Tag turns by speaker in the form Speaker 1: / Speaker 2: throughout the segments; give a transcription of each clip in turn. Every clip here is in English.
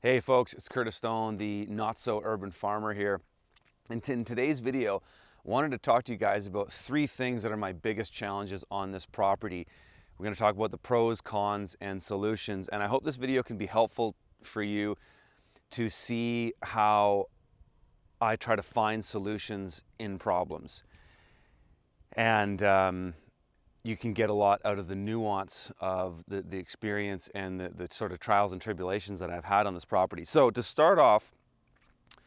Speaker 1: Hey folks, it's Curtis Stone, the not-so-urban farmer here. And in today's video, I wanted to talk to you guys about 3 things that are my biggest challenges on this property. We're going to talk about the pros, cons, and solutions. And I hope this video can be helpful for you to see how I try to find solutions in problems. And you can get a lot out of the nuance of the experience and the sort of trials and tribulations that I've had on this property. So to start off, I'm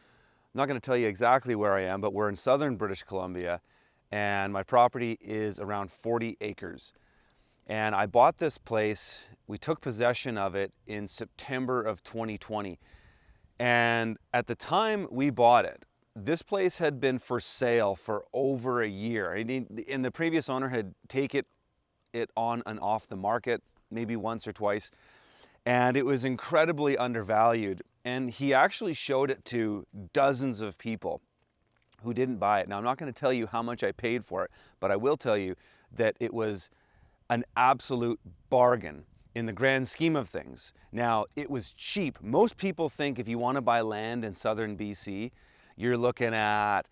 Speaker 1: not going to tell you exactly where I am, but we're in southern British Columbia, and my property is around 40 acres. And I bought this place, we took possession of it in September of 2020. And at the time we bought it, this place had been for sale for over a year. And the previous owner had taken it on and off the market, maybe once or twice. And it was incredibly undervalued. And he actually showed it to dozens of people who didn't buy it. Now, I'm not going to tell you how much I paid for it, but I will tell you that it was an absolute bargain in the grand scheme of things. Now, it was cheap. Most people think if you want to buy land in southern BC, you're looking at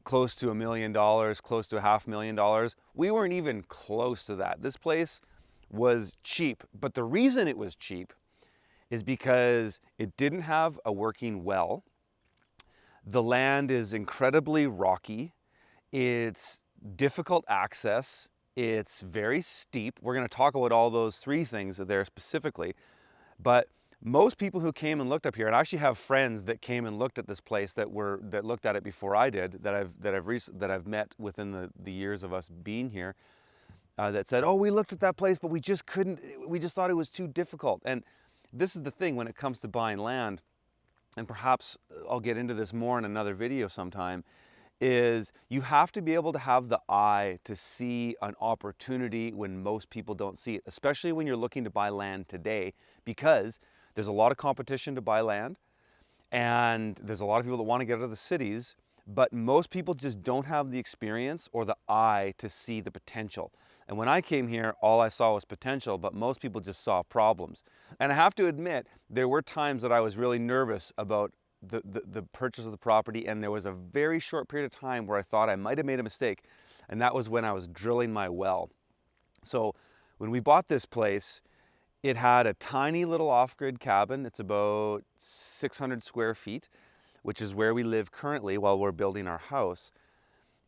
Speaker 1: close to $1 million, close to $500,000. We weren't even close to that. This place was cheap, but the reason it was cheap is because it didn't have a working well. The land is incredibly rocky. It's difficult access. It's very steep. We're going to talk about all those 3 things there specifically, but most people who came and looked up here, and I actually have friends that came and looked at this place that looked at it before I did, that I've met within the years of us being here, that said, "Oh, we looked at that place, but we just couldn't. We just thought it was too difficult." And this is the thing when it comes to buying land, and perhaps I'll get into this more in another video sometime, is you have to be able to have the eye to see an opportunity when most people don't see it, especially when you're looking to buy land today, because there's a lot of competition to buy land, and there's a lot of people that want to get out of the cities, but most people just don't have the experience or the eye to see the potential. And when I came here, all I saw was potential, but most people just saw problems. And I have to admit, there were times that I was really nervous about the purchase of the property, and there was a very short period of time where I thought I might have made a mistake, and that was when I was drilling my well. So when we bought this place, it had a tiny little off-grid cabin. It's about 600 square feet, which is where we live currently while we're building our house.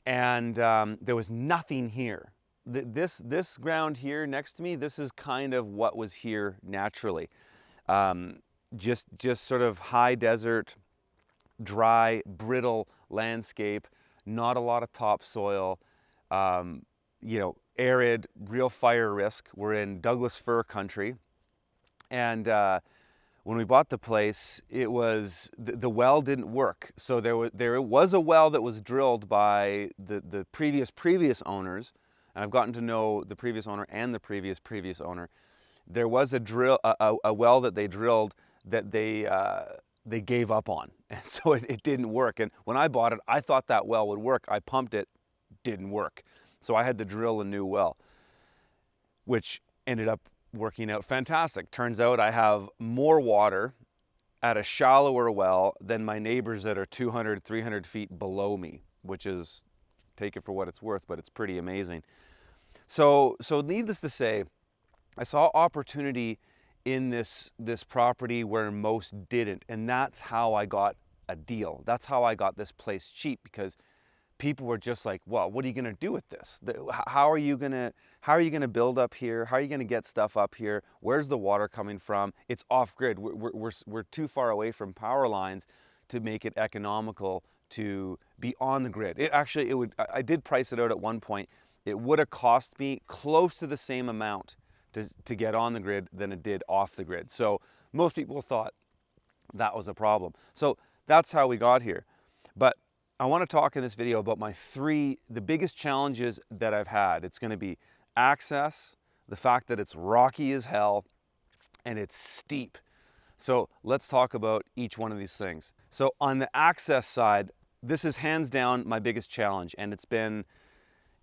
Speaker 1: And there was nothing here. This ground here next to me, this is kind of what was here naturally. Just sort of high desert, dry, brittle landscape, not a lot of topsoil, arid, real fire risk. We're in Douglas fir country. And when we bought the place, it was the well didn't work. So there was a well that was drilled by the previous owners, and I've gotten to know the previous owner and the previous owner. There was a well that they drilled that they gave up on, and so it didn't work. And when I bought it, I thought that well would work. I pumped it, didn't work. So I had to drill a new well, which ended up working out fantastic. Turns out I have more water at a shallower well than my neighbors that are 200, 300 feet below me, which is, take it for what it's worth, but it's pretty amazing. So needless to say, I saw opportunity in this property where most didn't, and that's how I got a deal. That's how I got this place cheap, because people were just like, "Well, what are you going to do with this? How are you going to build up here? How are you going to get stuff up here? Where's the water coming from? It's off grid. We're too far away from power lines to make it economical to be on the grid." I did price it out at one point. It would have cost me close to the same amount to get on the grid than it did off the grid. So most people thought that was a problem. So that's how we got here. But I want to talk in this video about the biggest challenges that I've had. It's going to be access, the fact that it's rocky as hell, and it's steep. So let's talk about each one of these things. So on the access side, this is hands down my biggest challenge, and it's been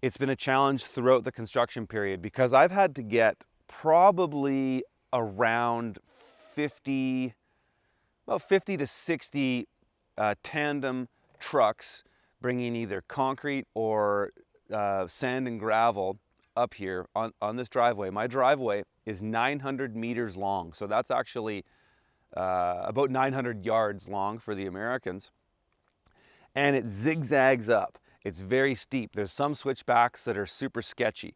Speaker 1: a challenge throughout the construction period, because I've had to get probably around 50 about 50 to 60 tandem trucks bringing either concrete or sand and gravel up here on this driveway. My driveway is 900 meters long, so that's actually about 900 yards long for the Americans. And it zigzags up. It's very steep. There's some switchbacks that are super sketchy.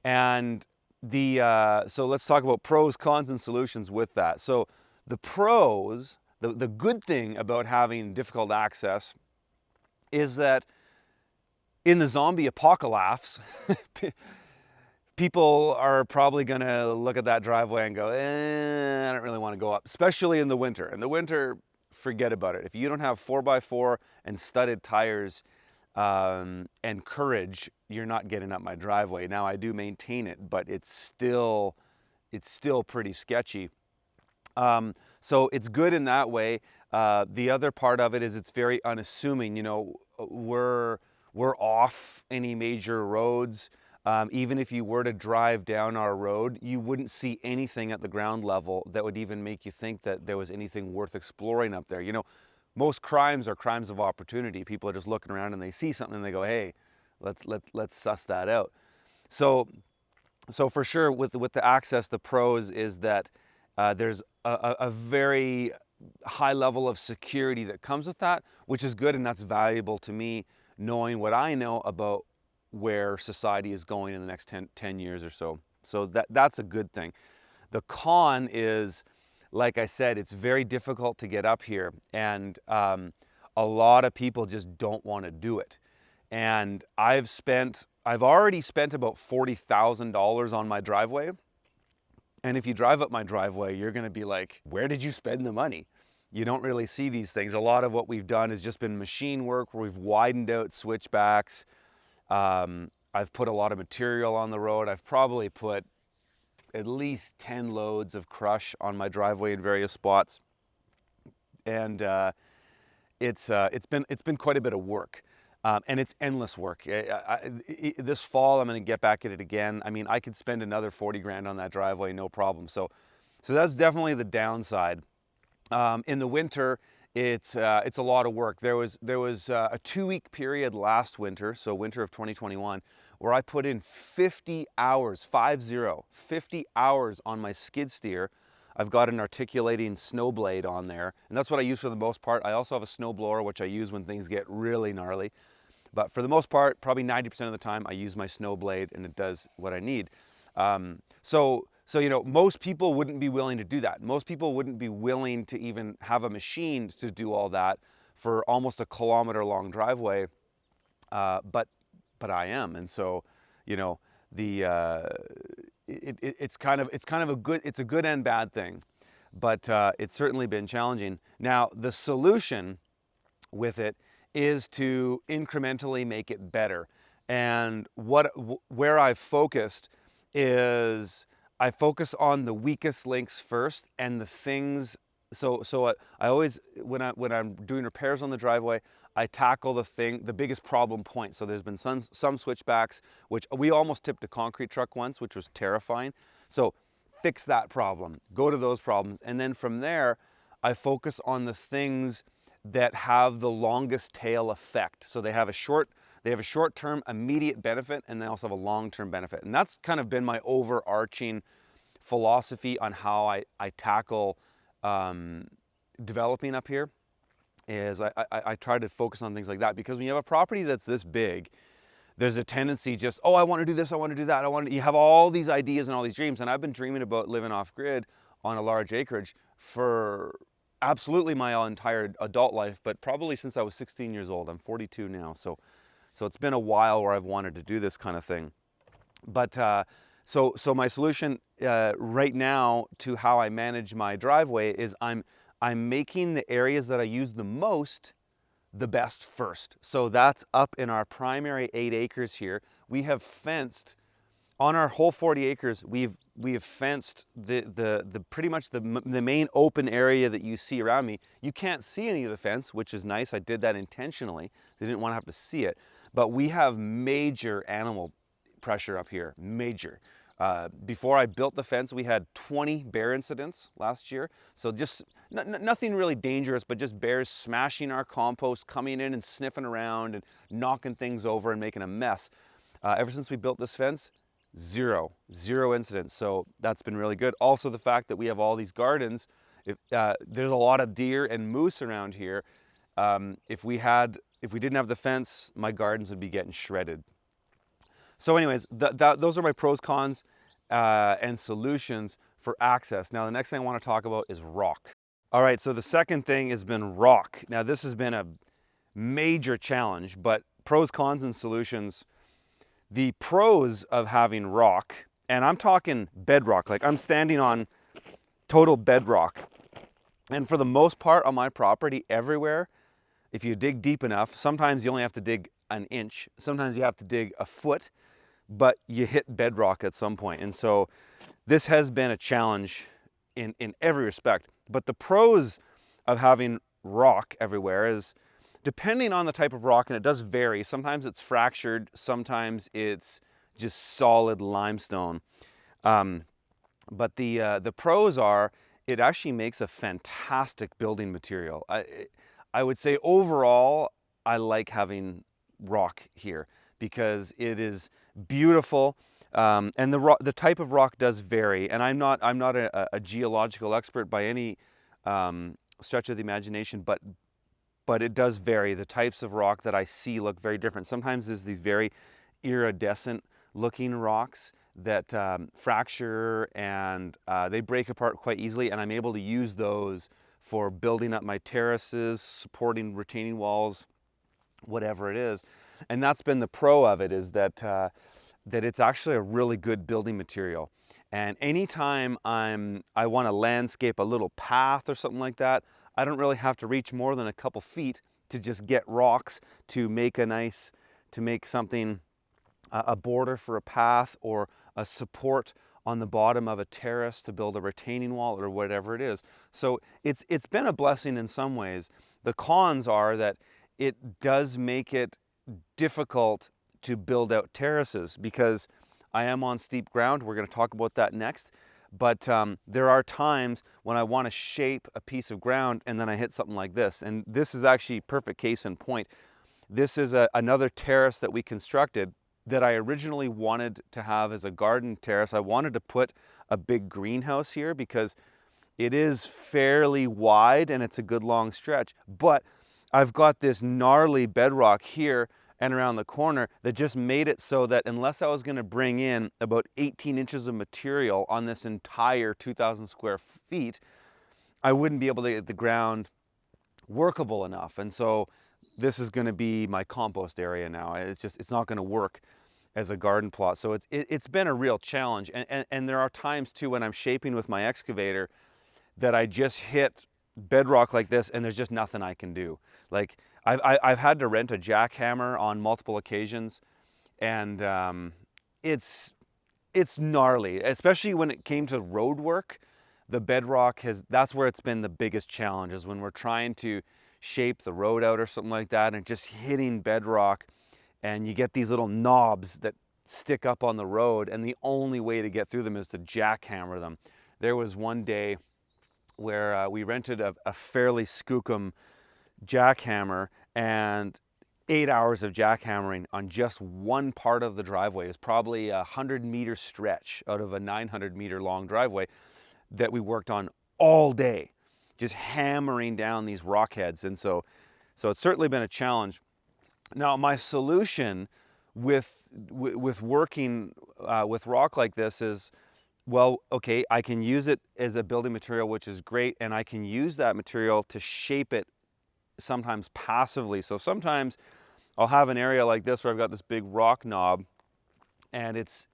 Speaker 1: And so let's talk about pros, cons, and solutions with that. So the pros, the good thing about having difficult access is that in the zombie apocalypse, people are probably going to look at that driveway and go, I don't really want to go up, especially in the winter. In the winter, forget about it. If you don't have 4x4 and studded tires and courage, you're not getting up my driveway. Now, I do maintain it, but it's still pretty sketchy. So it's good in that way. The other part of it is it's very unassuming. You know, we're off any major roads. Even if you were to drive down our road, you wouldn't see anything at the ground level that would even make you think that there was anything worth exploring up there. You know, most crimes are crimes of opportunity. People are just looking around and they see something and they go, hey, let's suss that out. So for sure with the access, the pros is that there's a very high level of security that comes with that, which is good, and that's valuable to me, knowing what I know about where society is going in the next 10 years or so. So that's a good thing. The con is, like I said, it's very difficult to get up here, and a lot of people just don't want to do it. And I've already spent about $40,000 on my driveway. And if you drive up my driveway, you're going to be like, where did you spend the money? You don't really see these things. A lot of what we've done has just been machine work where we've widened out switchbacks. I've put a lot of material on the road. I've probably put at least 10 loads of crush on my driveway in various spots. And it's been quite a bit of work. And it's endless work. This fall, I'm going to get back at it again. I mean, I could spend another 40 grand on that driveway, no problem. So that's definitely the downside. In the winter, it's a lot of work. There was a 2-week period last winter, so winter of 2021, where I put in 50 hours, 50 hours on my skid steer. I've got an articulating snow blade on there, and that's what I use for the most part. I also have a snow blower, which I use when things get really gnarly. But for the most part, probably 90% of the time, I use my snow blade and it does what I need. So you know, most people wouldn't be willing to do that. Most people wouldn't be willing to even have a machine to do all that for almost a kilometer-long driveway. But I am, and so, you know, it's kind of a good and bad thing, but it's certainly been challenging. Now, the solution with it is to incrementally make it better. And where I've focused is I focus on the weakest links first and the things. So I always, when I'm doing repairs on the driveway, I tackle the biggest problem point. So there's been some switchbacks, which we almost tipped a concrete truck once, which was terrifying. So fix that problem, go to those problems. And then from there, I focus on the things that have the longest tail effect. So they have a short-term immediate benefit, and they also have a long-term benefit. And that's kind of been my overarching philosophy on how I tackle developing up here, is I try to focus on things like that, because when you have a property that's this big, there's a tendency just, oh, I want to do this, I want to do that, you have all these ideas and all these dreams. And I've been dreaming about living off grid on a large acreage for absolutely my entire adult life, but probably since I was 16 years old. I'm 42 now, so it's been a while where I've wanted to do this kind of thing. But so my solution right now to how I manage my driveway is I'm making the areas that I use the most the best first. So that's up in our primary 8 acres here. We have fenced on our whole 40 acres. We have fenced the pretty much the main open area that you see around me. You can't see any of the fence, which is nice. I did that intentionally. They didn't want to have to see it. But we have major animal pressure up here, major. Before I built the fence, we had 20 bear incidents last year. So just nothing really dangerous, but just bears smashing our compost, coming in and sniffing around and knocking things over and making a mess. Ever since we built this fence, zero incidents. So that's been really good. Also, the fact that we have all these gardens, there's a lot of deer and moose around here. If we didn't have the fence, my gardens would be getting shredded. So anyways, those are my pros, cons, and solutions for access. Now, the next thing I want to talk about is rock. All right, so the second thing has been rock. Now, this has been a major challenge, but pros, cons, and solutions. The pros of having rock, and I'm talking bedrock, like I'm standing on total bedrock. And for the most part on my property, everywhere, if you dig deep enough, sometimes you only have to dig an inch, sometimes you have to dig a foot, but you hit bedrock at some point. And so this has been a challenge in every respect. But the pros of having rock everywhere is, depending on the type of rock, and it does vary, sometimes it's fractured, sometimes it's just solid limestone. But the pros are, it actually makes a fantastic building material. I would say overall, I like having rock here because it is beautiful, and the type of rock does vary. And I'm not a geological expert by any stretch of the imagination, but it does vary. The types of rock that I see look very different. Sometimes there's these very iridescent looking rocks that fracture and they break apart quite easily, and I'm able to use those for building up my terraces, supporting retaining walls, whatever it is. And that's been the pro of it, is that that it's actually a really good building material. And anytime I want to landscape a little path or something like that, I don't really have to reach more than a couple feet to just get rocks to make something, a border for a path or a support on the bottom of a terrace to build a retaining wall or whatever it is. So it's been a blessing in some ways. The cons are that it does make it difficult to build out terraces because I am on steep ground. We're going to talk about that next. But there are times when I want to shape a piece of ground and then I hit something like this. And this is actually perfect case in point. This is another terrace that we constructed that I originally wanted to have as a garden terrace. I wanted to put a big greenhouse here because it is fairly wide and it's a good long stretch. But I've got this gnarly bedrock here and around the corner that just made it so that unless I was going to bring in about 18 inches of material on this entire 2,000 square feet, I wouldn't be able to get the ground workable enough. And so this is going to be my compost area now. It's not going to work as a garden plot. So it's been a real challenge. And there are times too when I'm shaping with my excavator that I just hit bedrock like this and there's just nothing I can do. Like I've had to rent a jackhammer on multiple occasions, and it's gnarly, especially when it came to road work. The bedrock that's where it's been the biggest challenge, is when we're trying to shape the road out or something like that and just hitting bedrock, and you get these little knobs that stick up on the road, and the only way to get through them is to jackhammer them. There was one day where we rented a fairly skookum jackhammer, and 8 hours of jackhammering on just one part of the driveway is probably a 100-meter stretch out of a 900-meter long driveway that we worked on all day, just hammering down these rock heads. And so it's certainly been a challenge. Now, my solution with working with rock like this is, well, okay, I can use it as a building material, which is great, and I can use that material to shape it sometimes passively. So sometimes I'll have an area like this where I've got this big rock knob and it's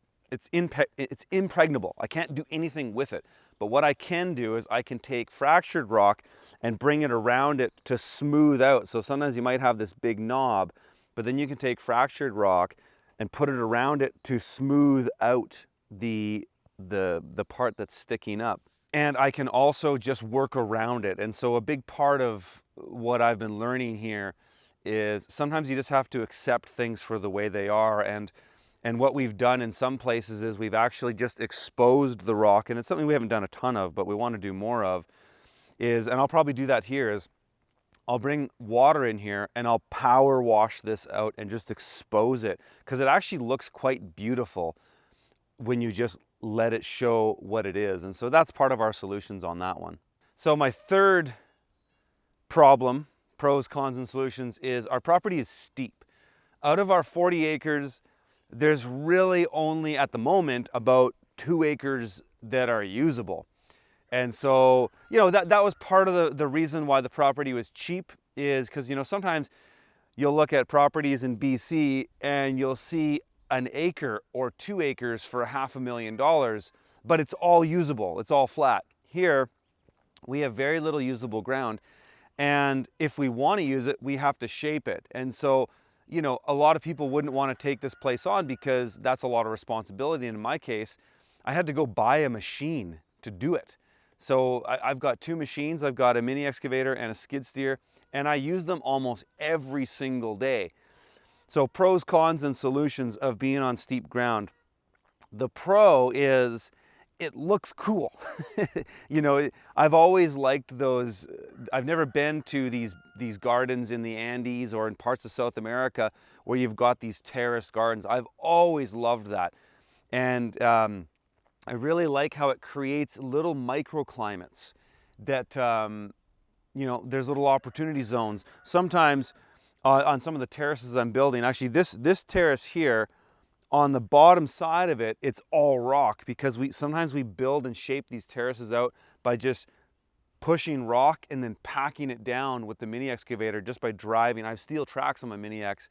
Speaker 1: impregnable. I can't do anything with it. But what I can do is I can take fractured rock and bring it around it to smooth out. So sometimes you might have this big knob, but then you can take fractured rock and put it around it to smooth out the part that's sticking up. And I can also just work around it. And so a big part of what I've been learning here is sometimes you just have to accept things for the way they are. And And what we've done in some places is we've actually just exposed the rock, and it's something we haven't done a ton of, but we want to do more of, and I'll probably do that here, is I'll bring water in here and I'll power wash this out and just expose it, because it actually looks quite beautiful when you just let it show what it is. And so that's part of our solutions on that one. So my third problem, pros, cons, and solutions, is our property is steep. Out of our 40 acres, there's really only at the moment about 2 acres that are usable. And so, that was part of the reason why the property was cheap, is because, sometimes you'll look at properties in BC and you'll see an acre or 2 acres for $500,000, but it's all usable, it's all flat. Here, we have very little usable ground, and if we want to use it, we have to shape it. And so, a lot of people wouldn't want to take this place on because that's a lot of responsibility. And in my case, I had to go buy a machine to do it. So I've got 2 machines. I've got a mini excavator and a skid steer, and I use them almost every single day. So pros, cons, and solutions of being on steep ground. The pro is it looks cool. I've always liked those. I've never been to these gardens in the Andes or in parts of South America where you've got these terrace gardens. I've always loved that. And I really like how it creates little microclimates that, there's little opportunity zones. Sometimes on some of the terraces I'm building, actually this terrace here, on the bottom side of it, it's all rock, because sometimes we build and shape these terraces out by just pushing rock and then packing it down with the mini excavator just by driving. I have steel tracks on my mini X,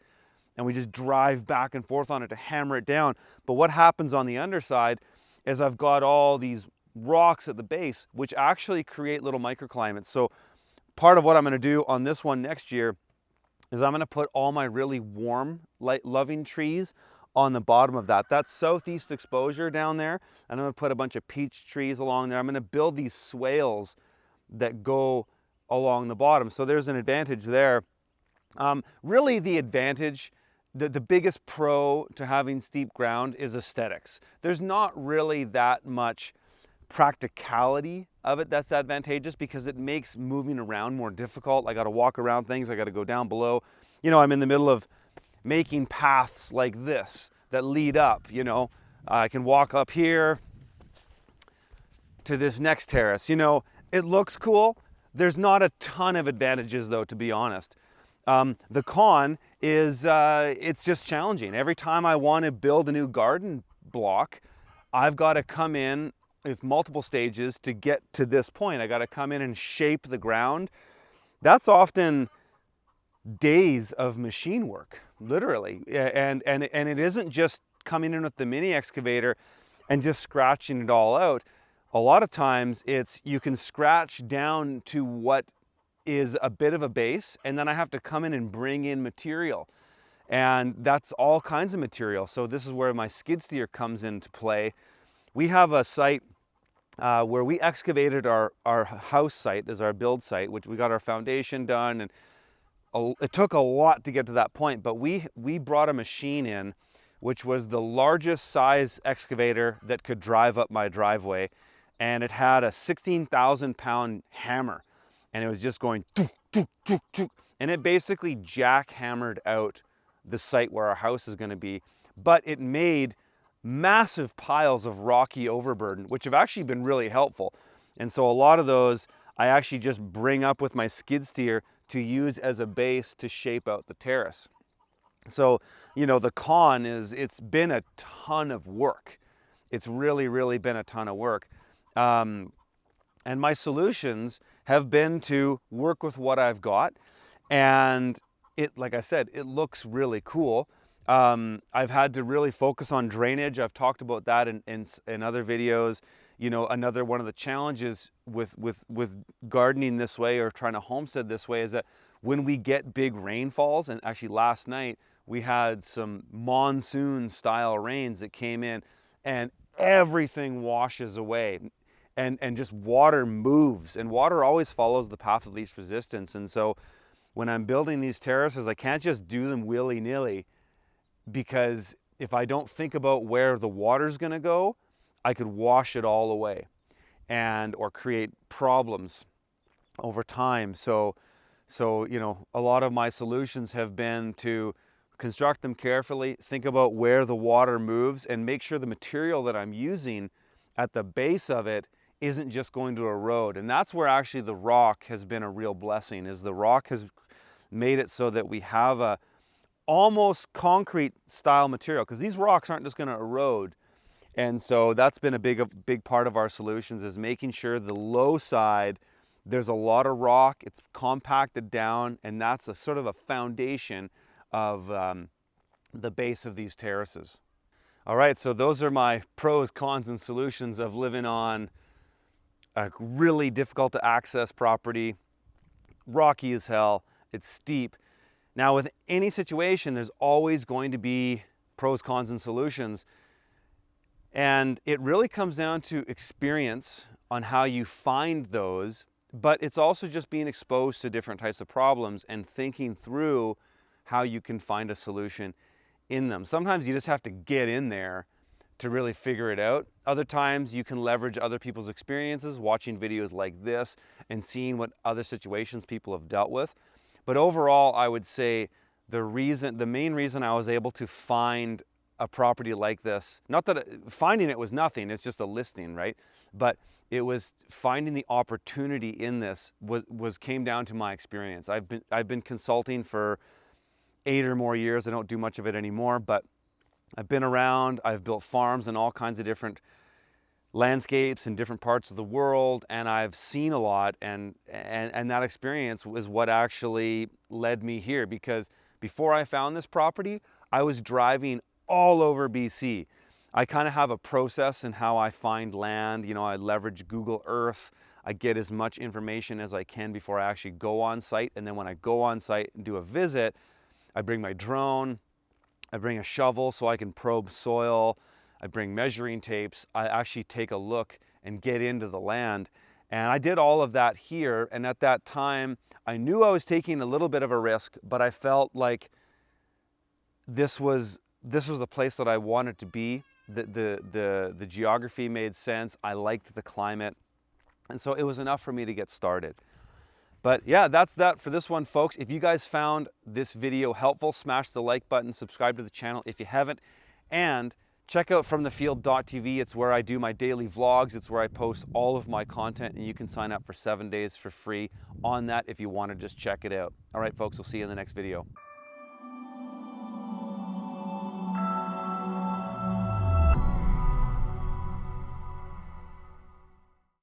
Speaker 1: and we just drive back and forth on it to hammer it down. But what happens on the underside is I've got all these rocks at the base, which actually create little microclimates. So part of what I'm going to do on this one next year is I'm going to put all my really warm, light-loving trees on the bottom of that. That's southeast exposure down there. And I'm going to put a bunch of peach trees along there. I'm going to build these swales that go along the bottom. So there's an advantage there. Really the advantage, the biggest pro to having steep ground is aesthetics. There's not really that much practicality of it that's advantageous, because it makes moving around more difficult. I got to walk around things. I got to go down below. I'm in the middle of making paths like this that lead up. I can walk up here to this next terrace. It looks cool. There's not a ton of advantages, though, to be honest. The con is it's just challenging. Every time I want to build a new garden block, I've got to come in with multiple stages to get to this point. I got to come in and shape the ground. That's often days of machine work, literally. And it isn't just coming in with the mini excavator and just scratching it all out. A lot of times you can scratch down to what is a bit of a base, and then I have to come in and bring in material. And that's all kinds of material. So this is where my skid steer comes into play. We have a site where we excavated our house site as our build site, which we got our foundation done, and it took a lot to get to that point, but we brought a machine in, which was the largest size excavator that could drive up my driveway, and it had a 16,000-pound hammer, and it was just going tuk, tuk, tuk, tuk, and it basically jackhammered out the site where our house is going to be. But it made massive piles of rocky overburden, which have actually been really helpful. And so a lot of those I actually just bring up with my skid steer to use as a base to shape out the terrace. So, the con is it's been a ton of work. It's really, really been a ton of work. And my solutions have been to work with what I've got. And like I said, it looks really cool. I've had to really focus on drainage. I've talked about that in other videos. Another one of the challenges with gardening this way or trying to homestead this way is that when we get big rainfalls, and actually last night we had some monsoon style rains that came in, and everything washes away, and just water moves, and water always follows the path of least resistance. And so when I'm building these terraces, I can't just do them willy-nilly, because if I don't think about where the water's gonna go, I could wash it all away or create problems over time. So, you know, a lot of my solutions have been to construct them carefully, think about where the water moves, and make sure the material that I'm using at the base of it isn't just going to erode. And that's where actually the rock has been a real blessing, is the rock has made it so that we have a almost concrete style material, because these rocks aren't just going to erode. And so that's been a big part of our solutions, is making sure the low side, there's a lot of rock, it's compacted down, and that's a sort of a foundation of the base of these terraces. All right, so those are my pros, cons, and solutions of living on a really difficult to access property, rocky as hell, it's steep. Now, with any situation, there's always going to be pros, cons, and solutions. And it really comes down to experience on how you find those, but it's also just being exposed to different types of problems and thinking through how you can find a solution in them. Sometimes you just have to get in there to really figure it out. Other times you can leverage other people's experiences, watching videos like this and seeing what other situations people have dealt with. But overall, I would say the main reason I was able to find a property like this, not that finding it was nothing, it's just a listing, right? But it was finding the opportunity in this came down to my experience. I've been consulting for 8 or more years. I don't do much of it anymore, but I've been around, I've built farms in all kinds of different landscapes in different parts of the world, and I've seen a lot, and that experience was what actually led me here, because before I found this property, I was driving all over BC. I kind of have a process in how I find land. You know, I leverage Google Earth. I get as much information as I can before I actually go on site, and then when I go on site and do a visit, I bring my drone, I bring a shovel so I can probe soil, I bring measuring tapes, I actually take a look and get into the land. And I did all of that here, and at that time, I knew I was taking a little bit of a risk, but I felt like this was the place that I wanted to be. The geography made sense, I liked the climate, and so it was enough for me to get started. But yeah, that's that for this one, folks. If you guys found this video helpful, smash the like button, subscribe to the channel if you haven't, and check out fromthefield.tv. It's where I do my daily vlogs. It's where I post all of my content, and you can sign up for 7 days for free on that if you want to just check it out. All right, folks, we'll see you in the next video.